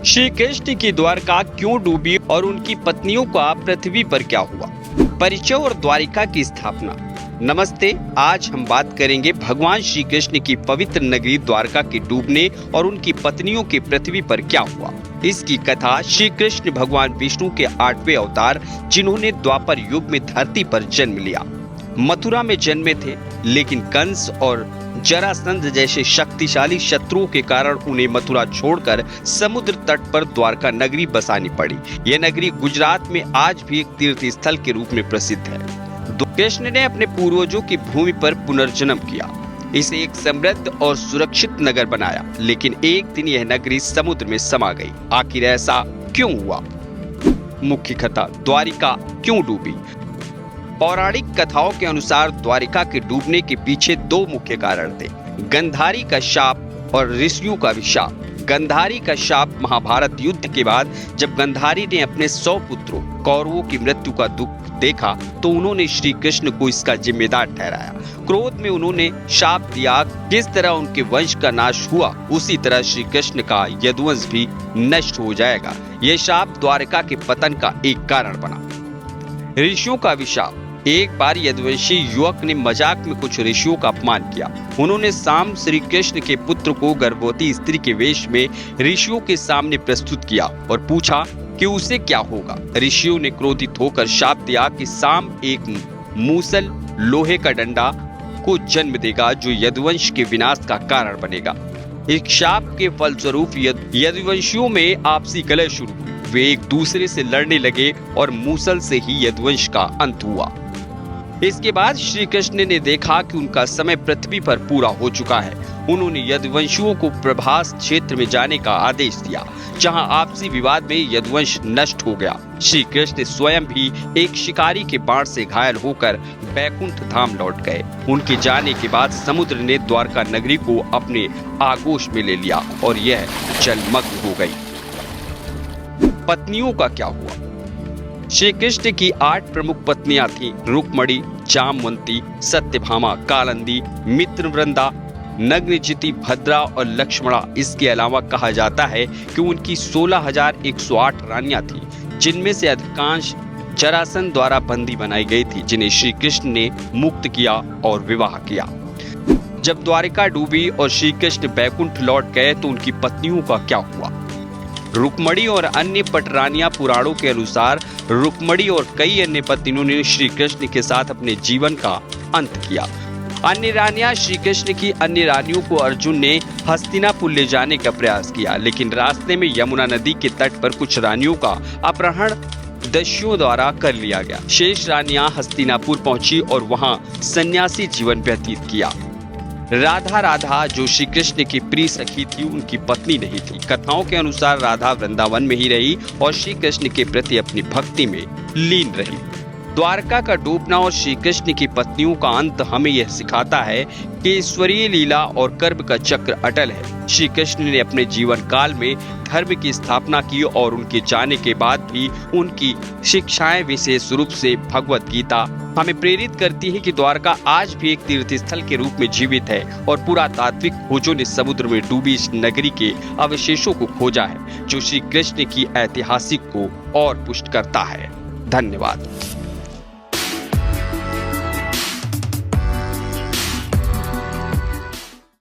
श्री कृष्ण की द्वारका क्यों डूबी और उनकी पत्नियों का पृथ्वी पर क्या हुआ? परिचय और द्वारिका की स्थापना। नमस्ते, आज हम बात करेंगे भगवान श्री कृष्ण की पवित्र नगरी द्वारका के डूबने और उनकी पत्नियों के पृथ्वी पर क्या हुआ। इसकी कथा श्री कृष्ण भगवान विष्णु के 8वें अवतार, जिन्होंने द्वापर युग में धरती पर जन्म लिया। मथुरा में जन्मे थे, लेकिन कंस और जरासंध जैसे शक्तिशाली शत्रुओं के कारण उन्हें मथुरा छोड़कर समुद्र तट पर द्वारका नगरी बसानी पड़ी। यह नगरी गुजरात में आज भी एक तीर्थ स्थल के रूप में प्रसिद्ध है। कृष्ण ने अपने पूर्वजों की भूमि पर पुनर्जन्म किया, इसे एक समृद्ध और सुरक्षित नगर बनाया, लेकिन एक दिन यह नगरी समुद्र में समा गई। आखिर ऐसा क्यों हुआ? मुख्य कथा, द्वारिका क्यों डूबी। पौराणिक कथाओं के अनुसार द्वारिका के डूबने के पीछे दो मुख्य कारण थे, गंधारी का शाप और ऋषियों का विशाप। गंधारी का शाप महाभारत युद्ध के बाद जब गंधारी ने अपने 100 पुत्रों कौरवों की मृत्यु का दुख देखा तो उन्होंने श्री कृष्ण को इसका जिम्मेदार ठहराया। क्रोध में उन्होंने शाप दिया, जिस तरह उनके वंश का नाश हुआ उसी तरह श्री कृष्ण का यदुवंश भी नष्ट हो जाएगा। यह शाप द्वारिका के पतन का एक कारण बना। ऋषियों का विशाप। एक बार यदुवंशी युवक ने मजाक में कुछ ऋषियों का अपमान किया। उन्होंने शाम श्री कृष्ण के पुत्र को गर्भवती स्त्री के वेश में ऋषियों के सामने प्रस्तुत किया और पूछा कि उसे क्या होगा। ऋषियों ने क्रोधित होकर शाप दिया कि शाम एक मूसल लोहे का डंडा को जन्म देगा जो यदुवंश के विनाश का कारण बनेगा। इस शाप के फलस्वरूप यदुवंशियों में आपसी कलह शुरू हुई। वे एक दूसरे से लड़ने लगे और मूसल से ही यदुवंश का अंत हुआ। इसके बाद श्री कृष्ण ने देखा कि उनका समय पृथ्वी पर पूरा हो चुका है। उन्होंने यदुवंशियों को प्रभास क्षेत्र में जाने का आदेश दिया, जहां आपसी विवाद में यदुवंश नष्ट हो गया। श्री कृष्ण स्वयं भी एक शिकारी के बाण से घायल होकर बैकुंठ धाम लौट गए। उनके जाने के बाद समुद्र ने द्वारका नगरी को अपने आगोश में ले लिया और यह जलमग्न हो गई। पत्नियों का क्या हुआ? श्री कृष्ण की 8 प्रमुख पत्नियां थीं, रुक्मणी, जामवंती, सत्यभामा, कालिंदी, मित्रवृंदा, नग्नजिति, भद्रा और लक्ष्मणा। इसके अलावा कहा जाता है कि उनकी 16,108 रानियां थीं, जिनमें से अधिकांश जरासंध द्वारा बंदी बनाई गई थी, जिन्हें श्री कृष्ण ने मुक्त किया और विवाह किया। जब द्वारिका डूबी और श्री कृष्ण बैकुंठ लौट गए तो उनकी पत्नियों का क्या हुआ? रुक्मणी और अन्य पटरानियां। पुराणों के अनुसार रुक्मणी और कई अन्य पत्नियों ने श्री कृष्ण के साथ अपने जीवन का अंत किया। अन्य रानियां। श्री कृष्ण की अन्य रानियों को अर्जुन ने हस्तिनापुर ले जाने का प्रयास किया, लेकिन रास्ते में यमुना नदी के तट पर कुछ रानियों का अपहरण दस्युओं द्वारा कर लिया गया। शेष रानियां हस्तिनापुर पहुंची और वहां सन्यासी जीवन व्यतीत किया। राधा, जो श्री कृष्ण की प्रिय सखी थी, उनकी पत्नी नहीं थी। कथाओं के अनुसार राधा वृंदावन में ही रही और श्री कृष्ण के प्रति अपनी भक्ति में लीन रही। द्वारका का डूबना और श्री कृष्ण की पत्नियों का अंत हमें यह सिखाता है कि ईश्वरीय लीला और कर्म का चक्र अटल है। श्री कृष्ण ने अपने जीवन काल में धर्म की स्थापना की और उनके जाने के बाद भी उनकी शिक्षाएं, विशेष रूप से भगवत गीता, हमें प्रेरित करती है कि द्वारका आज भी एक तीर्थ स्थल के रूप में जीवित है और पुरातात्विक खोजों ने समुद्र में डूबी इस नगरी के अवशेषों को खोजा है, जो श्री कृष्ण की ऐतिहासिक को और पुष्ट करता है। धन्यवाद।